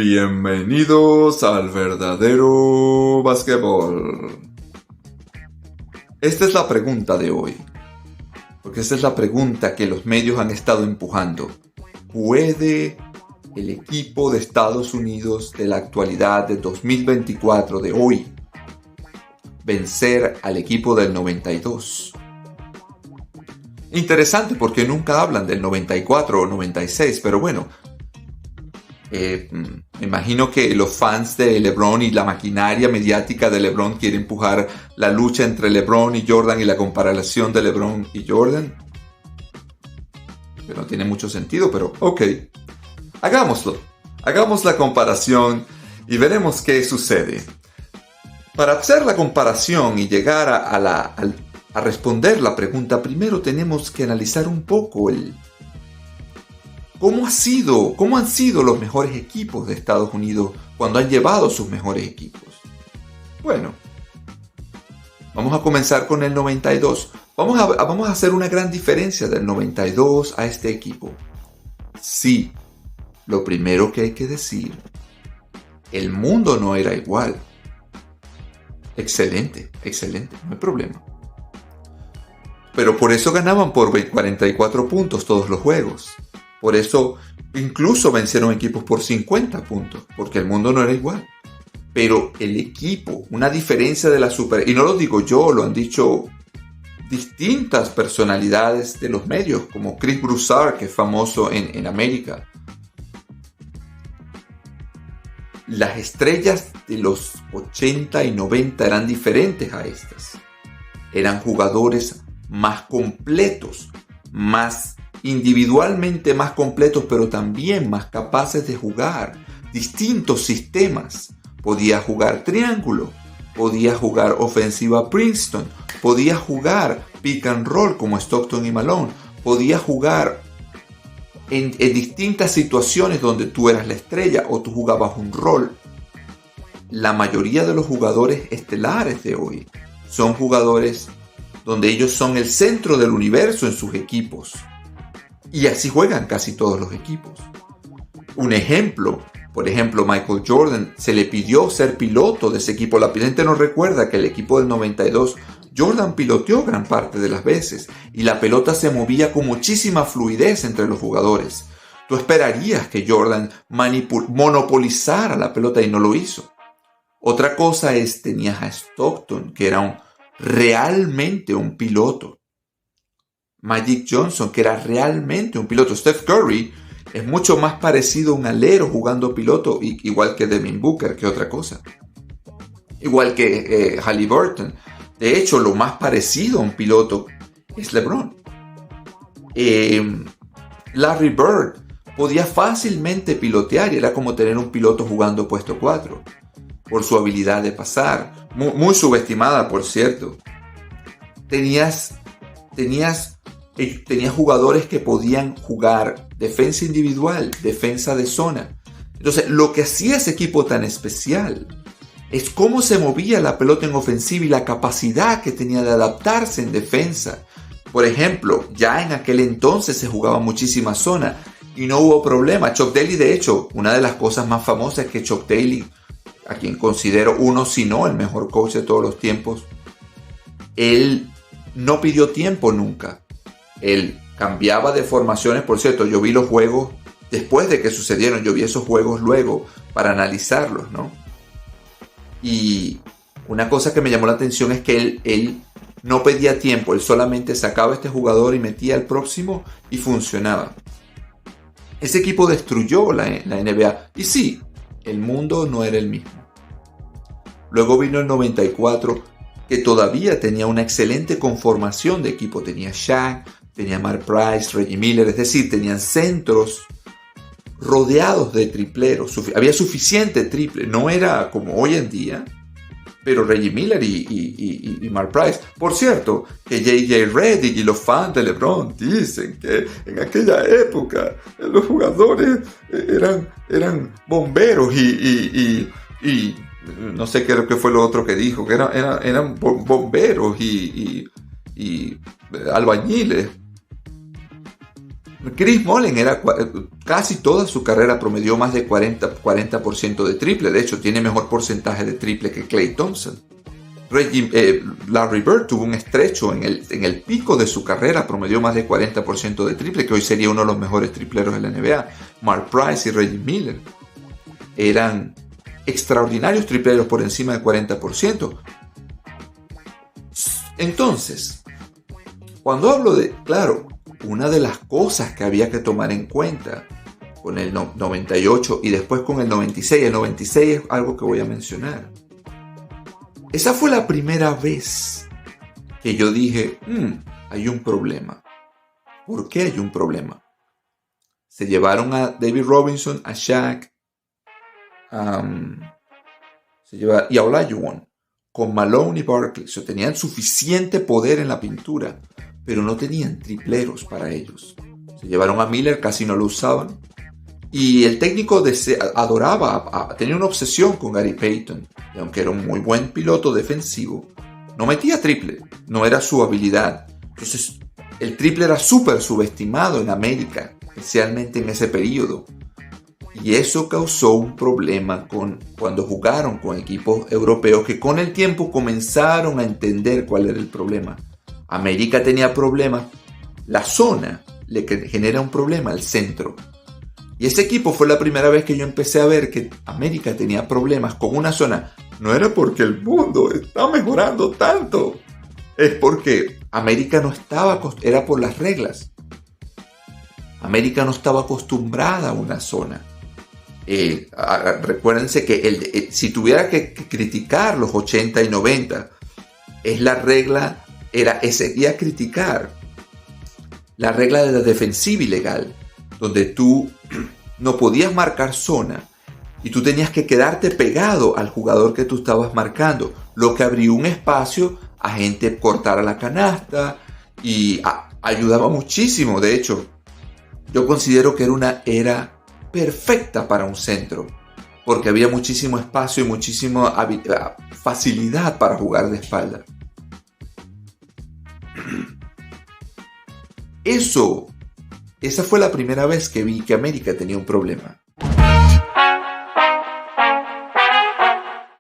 Bienvenidos al verdadero basquetbol. Esta es la pregunta de hoy, porque esta es la pregunta que los medios han estado empujando. ¿Puede el equipo de Estados Unidos de la actualidad de 2024, de hoy, vencer al equipo del 92? Interesante, porque nunca hablan del 94 o 96, pero bueno, me imagino que los fans de LeBron y la maquinaria mediática de LeBron quieren empujar la lucha entre LeBron y Jordan y la comparación de LeBron y Jordan. Que no tiene mucho sentido, pero ok. Hagámoslo. Hagamos la comparación y veremos qué sucede. Para hacer la comparación y llegar a responder la pregunta, primero tenemos que analizar un poco ¿Cómo han sido los mejores equipos de Estados Unidos cuando han llevado sus mejores equipos? Bueno, vamos a comenzar con el 92. Vamos a hacer una gran diferencia del 92 a este equipo. Sí, lo primero que hay que decir, el mundo no era igual. Excelente, no hay problema. Pero por eso ganaban por 44 puntos todos los juegos. Por eso incluso vencieron equipos por 50 puntos, porque el mundo no era igual. Pero el equipo, una diferencia de la super... Y no lo digo yo, lo han dicho distintas personalidades de los medios, como Chris Broussard, que es famoso en América. Las estrellas de los 80 y 90 eran diferentes a estas. Eran jugadores más completos, más individualmente más completos, pero también más capaces de jugar distintos sistemas. Podía jugar triángulo, podía jugar ofensiva Princeton, podía jugar pick and roll como Stockton y Malone, podía jugar en distintas situaciones donde tú eras la estrella o tú jugabas un rol. La mayoría de los jugadores estelares de hoy son jugadores donde ellos son el centro del universo en sus equipos. Y así juegan casi todos los equipos. Un ejemplo, por ejemplo, Michael Jordan se le pidió ser piloto de ese equipo. La gente no recuerda que el equipo del 92, Jordan piloteó gran parte de las veces y la pelota se movía con muchísima fluidez entre los jugadores. Tú esperarías que Jordan monopolizara la pelota y no lo hizo. Otra cosa es, tenías a Stockton, que era realmente un piloto. Magic Johnson, que era realmente un piloto. Steph Curry es mucho más parecido a un alero jugando piloto, igual que Devin Booker, que otra cosa. Igual que Haliburton. De hecho, lo más parecido a un piloto es LeBron. Larry Bird podía fácilmente pilotear y era como tener un piloto jugando puesto 4 por su habilidad de pasar. Muy subestimada, por cierto. Tenías jugadores que podían jugar defensa individual, defensa de zona. Entonces, lo que hacía ese equipo tan especial es cómo se movía la pelota en ofensiva y la capacidad que tenía de adaptarse en defensa. Por ejemplo, ya en aquel entonces se jugaba muchísima zona y no hubo problema. Chuck Daly, de hecho, una de las cosas más famosas es que Chuck Daly, a quien considero uno, si no el mejor coach de todos los tiempos, él no pidió tiempo nunca. Él cambiaba de formaciones. Por cierto, yo vi los juegos después de que sucedieron. Yo vi esos juegos luego para analizarlos, ¿no? Y una cosa que me llamó la atención es que él no pedía tiempo. Él solamente sacaba a este jugador y metía al próximo y funcionaba. Ese equipo destruyó la NBA. Y sí, el mundo no era el mismo. Luego vino el 94, que todavía tenía una excelente conformación de equipo. Tenía Shaq, tenía Mark Price, Reggie Miller, es decir, tenían centros rodeados de tripleros. Había suficiente triple, no era como hoy en día, pero Reggie Miller y Mark Price. Por cierto, que J.J. Redick y los fans de LeBron dicen que en aquella época los jugadores eran bomberos y no sé qué fue lo otro que dijo, que eran bomberos y albañiles. Chris Mullin casi toda su carrera promedió más de 40% de triple. De hecho, tiene mejor porcentaje de triple que Klay Thompson. Larry Bird tuvo un estrecho en el pico de su carrera, promedió más de 40% de triple, que hoy sería uno de los mejores tripleros de la NBA. Mark Price y Reggie Miller eran extraordinarios tripleros por encima del 40%. Entonces, cuando hablo de, claro, una de las cosas que había que tomar en cuenta con el 98 y después con el 96 es algo que voy a mencionar. Esa fue la primera vez que yo dije, hay un problema. ¿Por qué hay un problema? Se llevaron a David Robinson, a Shaq, y a Olajuwon con Malone y Barkley. Tenían suficiente poder en la pintura, pero no tenían tripleros para ellos. Se llevaron a Miller, casi no lo usaban. Y el técnico tenía una obsesión con Gary Payton. Y aunque era un muy buen piloto defensivo, no metía triple, no era su habilidad. Entonces, el triple era súper subestimado en América, especialmente en ese periodo. Y eso causó un problema cuando jugaron con equipos europeos que con el tiempo comenzaron a entender cuál era el problema. América tenía problemas, la zona le genera un problema al centro. Y ese equipo fue la primera vez que yo empecé a ver que América tenía problemas con una zona. No era porque el mundo está mejorando tanto. Es porque América no estaba, era por las reglas. América no estaba acostumbrada a una zona. Recuérdense que si tuviera que criticar los 80 y 90, es la regla, sería criticar la regla de la defensiva ilegal, donde tú no podías marcar zona y tú tenías que quedarte pegado al jugador que tú estabas marcando, lo que abrió un espacio a gente cortar a la canasta y ayudaba muchísimo. De hecho, yo considero que era una era perfecta para un centro, porque había muchísimo espacio y muchísima facilidad para jugar de espalda. Esa fue la primera vez que vi que América tenía un problema.